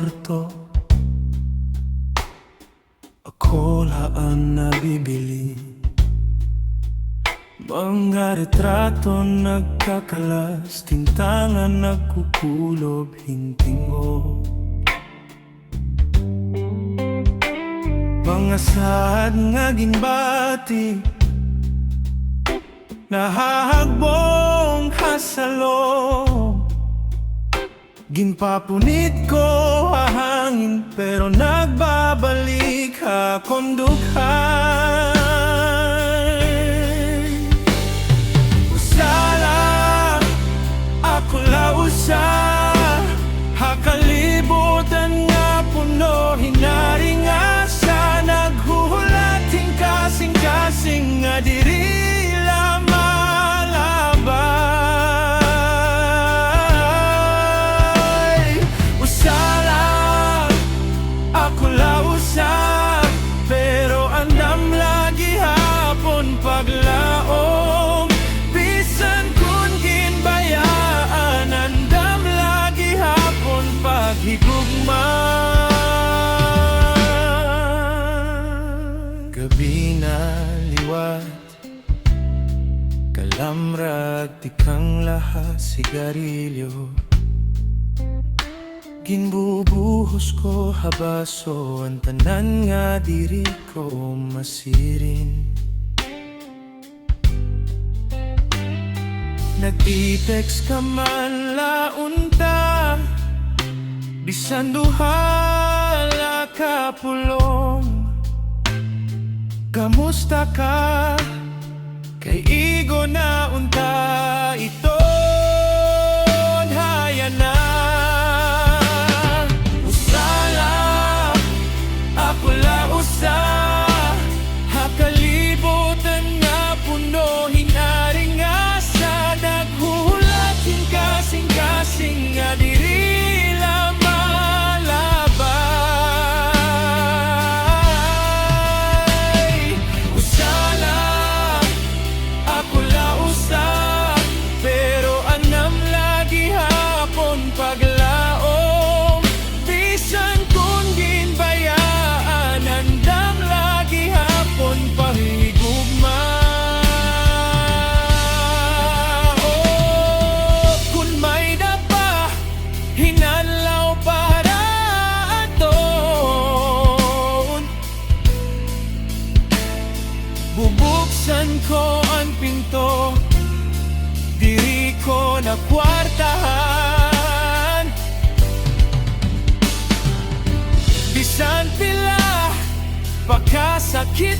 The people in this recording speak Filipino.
kwarto, ako laan nabibili. Mga retrato nagkakalas, tintangan nagkukulob, hintingo. Mga sahad nga ginbati, nahahagbong hasalong. Ginpapunit ko hahangin, pero nagbabalik akong dughay. Usala, ako lausa, hakalibutan nga puno, hinari nga sa naghuhulating kasing-kasing nga diri paglaong. Bisan kun ginbayaan, andam lagi hapon paghigugma. Gabi na liwat, kalamrag tikang lahat sigarilyo. Ginbubuhos ko habaso, ang tanan nga diri ko masirin. Nag-i-text ka man launta, bisan duhala ka pulong. Kamusta ka? Kay igo na unta ito haya na. Usala, ako la usa, hakalibutan nga puno, hinaring nga kasing-kasing nga diri lamalabay. Usala, ako lausa, pero anam lagi hapon paglaom. Bisan kun ginbayaan, andam lagi hapon pahigugma. Hinadlaw para aton, bubuksan ko ang pinto, diri ko na kwartahan. Bisan pila pagkasakit